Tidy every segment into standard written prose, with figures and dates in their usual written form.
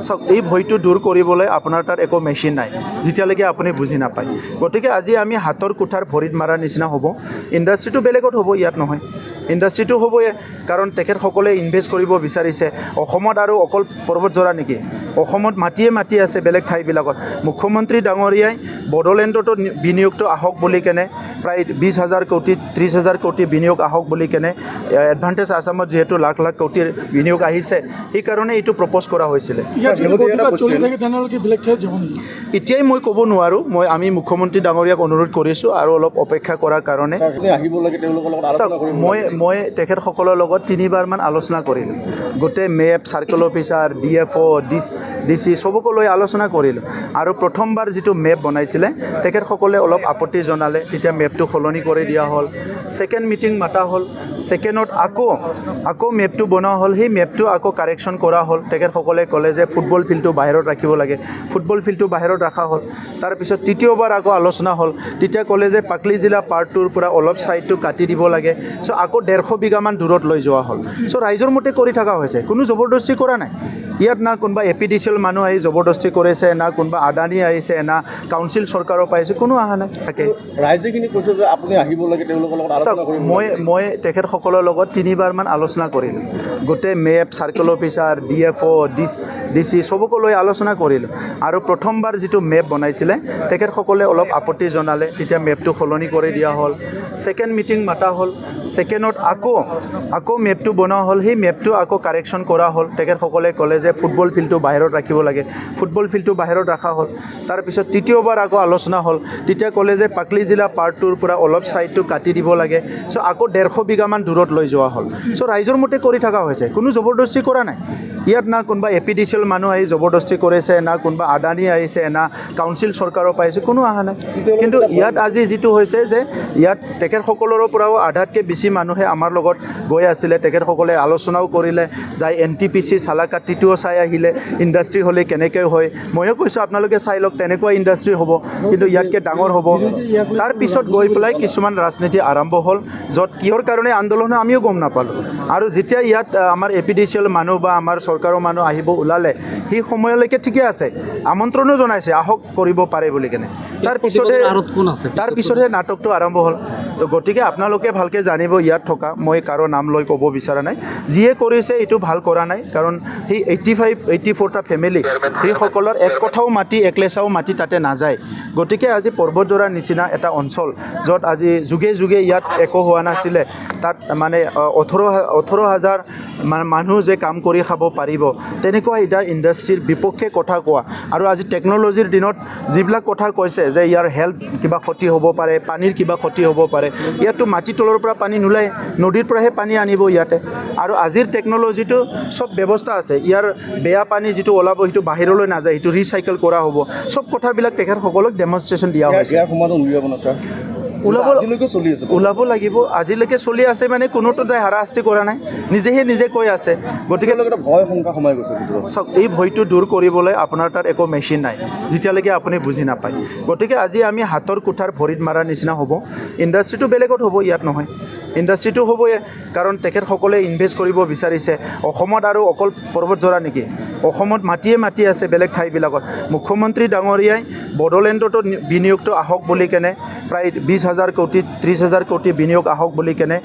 চাওক এই ভয়টো দূৰ কৰিবলৈ আপোনাৰ তাত একো মেচিন নাই যেতিয়ালৈকে আপুনি বুজি নাপায় গতিকে আজি আমি হাতৰ কুঠাৰ ভৰিত মাৰাৰ নিচিনা হ'ব ইণ্ডাষ্ট্ৰিটো বেলেগত হ'ব ইয়াত নহয় ইণ্ডাষ্ট্ৰিটো হ'বই কাৰণ তেখেতসকলে ইনভেষ্ট কৰিব বিচাৰিছে অসমত আৰু অকল পৰ্বতজৰা নেকি অসমত মাটি আছে বেলেগ ঠাইবিলাকত মুখ্যমন্ত্ৰী ডাঙৰীয়াই বড়োলেণ্ডতো বিনিয়োগটো আহক বুলি কেনে প্ৰায় 20,000 কোটি 30,000 কোটি বিনিয়োগ আহক বুলি কেনে এডভান্টেজ আসামত যেহেতু লাখ লাখ কোটিৰ বিনিয়োগ আহিছে সেইকাৰণে এইটো প্ৰপ'জ কৰা হৈছিলে এতিয়াই মই ক'ব নোৱাৰোঁ আমি মুখ্যমন্ত্ৰী ডাঙৰীয়াক অনুৰোধ কৰিছোঁ আৰু অলপ অপেক্ষা কৰাৰ কাৰণে মই তেখেতসকলৰ লগত 3বাৰমান আলোচনা কৰিলোঁ গোটেই map circle officer DFO DC সবকো লৈ আলোচনা কৰিলোঁ আৰু প্ৰথমবাৰ যিটো মেপ বনাইছিলে তেখেতসকলে অলপ আপত্তি জনালে তেতিয়া মেপটো সলনি কৰি দিয়া হ'ল সেকেন্ড মিটিং মাতা হ'ল সেকেন্ডত আকৌ মেপটো বনোৱা হ'ল সেই মেপটো আকৌ কাৰেকশ্যন কৰা হ'ল তেখেতসকলে ক'লে যে ফুটবল ফিল্ডটো বাহিৰত ৰাখিব লাগে ফুটবল ফিল্ডটো বাহিৰত ৰখা হ'ল তাৰপিছত তৃতীয়বাৰ আকৌ আলোচনা হ'ল তেতিয়া ক'লে যে পাকলি জিলা পাৰ্ট 2ৰ পৰা অলপ ছাইডটো কাটি দিব লাগে চ' আকৌ 150 বিঘামান দূৰত লৈ যোৱা হ'ল চ' ৰাইজৰ মতে কৰি থকা হৈছে কোনো জবৰদস্তি কৰা নাই ইয়াত না কোনোবা APDCL মানুহ আহি জবৰদস্তি কৰিছে না কোনোবা আদানী আহিছে না কাউন্সিল চৰকাৰৰ পাইছে কোনো অহা নাই থাকে ৰাইজেখিনি কৈছে যে আপুনি আহিব লাগে তেওঁলোকৰ লগত আলোচনা কৰিব মই তেখেতসকলৰ লগত 3বাৰমান আলোচনা কৰিলোঁ গোটেই map circle officer DFO DC সবকো লৈ আলোচনা কৰিলোঁ আৰু প্ৰথমবাৰ যিটো মেপ বনাইছিলে তেখেতসকলে অলপ আপত্তি জনালে তেতিয়া মেপটো সলনি কৰি দিয়া হ'ল সেকেন্ড মিটিং মাতা হ'ল সেকেন্ডত আকৌ মেপটো বনোৱা হ'ল সেই মেপটো আকৌ কাৰেকশ্যন কৰা হ'ল তেখেতসকলে ক'লে যে ফুটবল ফিল্ডটো বাহিৰত ৰাখিব লাগে ফুটবল ফিল্ডটো বাহিৰত ৰখা হ'ল তাৰপিছত তৃতীয়বাৰ আকৌ আলোচনা হ'ল তেতিয়া ক'লে যে পাকলি জিলা পাৰ্ট 2ৰ পৰা অলপ ছাইডটো কাটি দিব লাগে চ' আকৌ 150 বিঘামান দূৰত লৈ যোৱা হ'ল চ' ৰাইজৰ মতে কৰি থকা হৈছে কোনো জবৰদস্তি কৰা নাই ইয়াত না কোনোবা APDCL মানুহ আহি জবৰদস্তি কৰিছে না কোনোবা আদানী আহিছে না কাউন্সিল চৰকাৰৰ পাইছে কোনো অহা নাই কিন্তু ইয়াত আজি যিটো হৈছে যে ইয়াত তেখেতসকলৰ পৰাও আধাতকৈ বেছি মানুহে আমাৰ লগত গৈ আছিলে তেখেতসকলে আলোচনাও কৰিলে যাই NTPC চালাকাটিটোও চাই আহিলে ইণ্ডাষ্ট্ৰি হ'লে কেনেকৈ হয় ময়ো কৈছোঁ আপোনালোকে চাই লওক তেনেকুৱা ইণ্ডাষ্ট্ৰি হ'ব কিন্তু ইয়াতকৈ ডাঙৰ হ'ব তাৰপিছত গৈ পেলাই কিছুমান ৰাজনীতি আৰম্ভ হ'ল য'ত কিহৰ কাৰণে আন্দোলন আমিও গম নাপালোঁ আৰু যেতিয়া ইয়াত আমাৰ APDCL মানুহ বা আমাৰ চৰকাৰৰ মানুহ আহিব ওলালে সেই সময়লৈকে ঠিকে আছে আমন্ত্ৰণো জনাইছে আহক কৰিব পাৰে বুলি কেনে তাৰপিছতহে নাটকটো আৰম্ভ হ'ল তো গতিকে আপোনালোকে ভালকৈ জানিব ইয়াত থকা মই কাৰো নাম লৈ ক'ব বিচৰা নাই যিয়ে কৰিছে এইটো ভাল কৰা নাই কাৰণ সেই 84টা ফেমিলি সেইসকলৰ এক কথাও মাটি একলেচাও মাটি তাতে নাযায় গতিকে আজি পৰ্বতজৰাৰ নিচিনা এটা অঞ্চল য'ত আজি যুগে ইয়াত একো হোৱা নাছিলে তাত মানে 18,000 মানুহ যে কাম কৰি খাব পাৰিব তেনেকুৱা এটা ইণ্ডাষ্ট্ৰিৰ বিপক্ষে কথা কোৱা আৰু আজি টেকন'লজিৰ দিনত যিবিলাক কথা কৈছে যে ইয়াৰ হেল্থ কিবা ক্ষতি হ'ব পাৰে পানীৰ কিবা ক্ষতি হ'ব পাৰে ইয়াততো মাটিৰ তলৰ পৰা পানী নোলায় নদীৰ পৰাহে পানী আনিব ইয়াতে আৰু আজিৰ টেকন'লজিটো সব ব্যৱস্থা আছে ইয়াৰ বেয়া পানী যিটো ওলাব সেইটো বাহিৰলৈ নাযায় সেইটো ৰিচাইকেল কৰা হ'ব সব কথাবিলাক তেখেতসকলক ডেমনষ্ট্ৰেশ্যন দিয়া হৈছে ওলাব লাগিব আজিলৈকে চলি আছে মানে কোনোটো হাৰাশাস্তি কৰা নাই নিজে কৈ আছে গতিকে ভয় শংকা সোমাই গৈছে চাওক এই ভয়টো দূৰ কৰিবলৈ আপোনাৰ তাত একো মেচিন নাই যেতিয়ালৈকে আপুনি বুজি নাপায় গতিকে আজি আমি হাতৰ কুঠাৰ ভৰিত মাৰাৰ নিচিনা হ'ব ইণ্ডাষ্ট্ৰিটো বেলেগত হ'ব ইয়াত নহয় ইণ্ডাষ্ট্ৰিটো হ'বই কাৰণ তেখেতসকলে ইনভেষ্ট কৰিব বিচাৰিছে অসমত আৰু অকল পৰ্বতজৰা নেকি অসমত মাটি আছে বেলেগ ঠাইবিলাকত মুখ্যমন্ত্ৰী ডাঙৰীয়াই বড়োলেণ্ডতো বিনিয়োগটো আহক বুলি কেনে প্ৰায় 20,000 কোটি 30,000 কোটি বিনিয়োগ আহক বুলি কেনে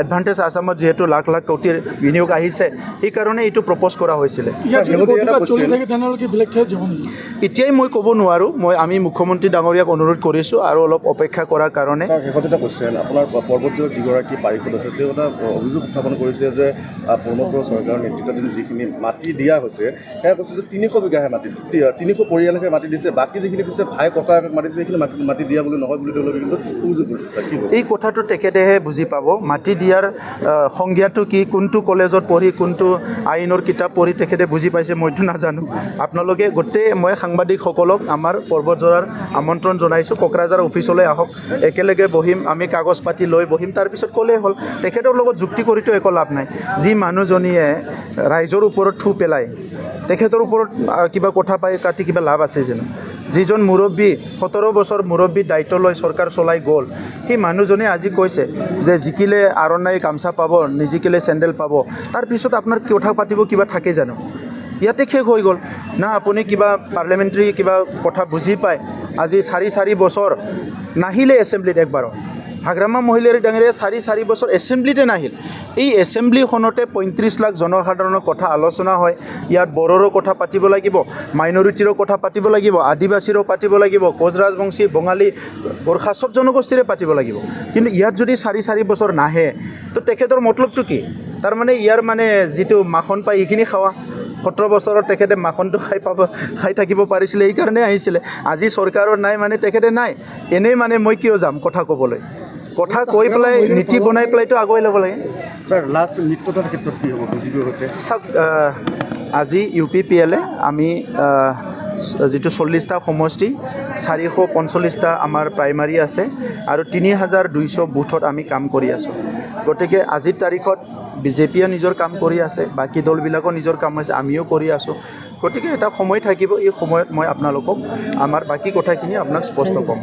এডভান্টেজ আসামত যেহেতু লাখ লাখ কোটিৰ বিনিয়োগ আহিছে সেইকাৰণে এইটো প্ৰপ'জ কৰা হৈছিলে এতিয়াই মই ক'ব নোৱাৰোঁ আমি মুখ্যমন্ত্ৰী ডাঙৰীয়াক অনুৰোধ কৰিছোঁ আৰু অলপ অপেক্ষা কৰাৰ কাৰণে আপোনাৰ পৰ্বতজৰাৰ যিগৰাকী পাৰিষদ আছে তেওঁ এটা অভিযোগ উত্থাপন কৰিছে যে পূৰ্ণপুৰ চৰকাৰৰ নেতৃত্বাধীন যিখিনি মাটি দিয়া হৈছে সেয়া কৈছে যে 300 বিঘাহে মাটি 300 পৰিয়ালহে মাটি দিছে বাকী যিখিনি দিছে ভাই ককাক মাটি দিছে সেইখিনি মাটি দিয়া বুলি নহয় বুলি তেওঁলোকে কিন্তু অভিযোগ কৰিছে এই কথাটো তেখেতেহে বুজি পাব মাটি দিয়াৰ সংজ্ঞাটো কি কোনটো কলেজত পঢ়ি কোনটো আইনৰ কিতাপ পঢ়ি তেখেতে বুজি পাইছে মইতো নাজানো আপোনালোকে গোটেই মই সাংবাদিকসকলক আমাৰ পৰ্বতজৰাৰ আমন্ত্ৰণ জনাইছোঁ কোকৰাঝাৰ অফিচলৈ আহক একেলগে বহিম আমি কাগজ পাতি লৈ বহিম তাৰপিছত ক'লেই হ'ল তেখেতৰ লগত যুক্তি কৰিতো একো লাভ নাই যি মানুহজনীয়ে ৰাইজৰ ওপৰত থু পেলায় তেখেতৰ ওপৰত কিবা কথা পাই কাটি কিবা লাভ আছে জানো যিজন মুৰব্বী 17 বছৰ মুৰব্বী দায়িত্ব লৈ চৰকাৰ চলাই গ'ল সেই মানুহজনে আজি কৈছে যে জিকিলে আৰণাই গামছা পাব নিজিকিলে চেণ্ডেল পাব তাৰপিছত আপোনাৰ কথা পাতিব কিবা থাকে জানো ইয়াতে শেষ হৈ গ'ল না আপুনি কিবা পাৰ্লিয়ামেণ্টাৰী কিবা কথা বুজি পায় আজি 4 বছৰ নাহিলে এছেম্বলিত একবাৰো হাগ্ৰামা মহিলাৰ ডাঙৰীয়া 4 বছৰ এছেম্বলিতে নাহিল এই এছেম্বলিখনতে 35 লাখ জনসাধাৰণৰ কথা আলোচনা হয় ইয়াত বড়োৰো কথা পাতিব লাগিব মাইনৰিটিৰো কথা পাতিব লাগিব আদিবাসীৰো পাতিব লাগিব কোচ ৰাজবংশী বঙালী গোৰ্খা সব জনগোষ্ঠীৰে পাতিব লাগিব কিন্তু ইয়াত যদি 4 বছৰ নাহে তো তেখেতৰ মতলবটো কি তাৰমানে ইয়াৰ মানে যিটো মাখন পায় এইখিনি খাৱা 17 বছৰত তেখেতে মাখনটো খাই থাকিব পাৰিছিলে এইকাৰণে আহিছিলে আজি চৰকাৰৰ নাই মানে তেখেতে নাই এনেই মানে মই কিয় যাম কথা ক'বলৈ কথা কৈ পেলাই নীতি বনাই পেলাইতো আগুৱাই ল'ব লাগে ছাৰ লাষ্ট মিত্ৰতাৰ ক্ষেত্ৰত কি হ'ব বিজেপিৰ সৈতে চাওক আজি UPPL আমি যিটো 40টা সমষ্টি 445টা আমাৰ প্ৰাইমাৰী আছে আৰু 3200 বুথত আমি কাম কৰি আছোঁ গতিকে আজিৰ তাৰিখত বিজেপিয়ে নিজৰ কাম কৰি আছে বাকী দলবিলাকো নিজৰ কাম আছে আমিও কৰি আছোঁ গতিকে এটা সময় থাকিব এই সময়ত মই আপোনালোকক আমাৰ বাকী কথাখিনি আপোনাক স্পষ্ট ক'ম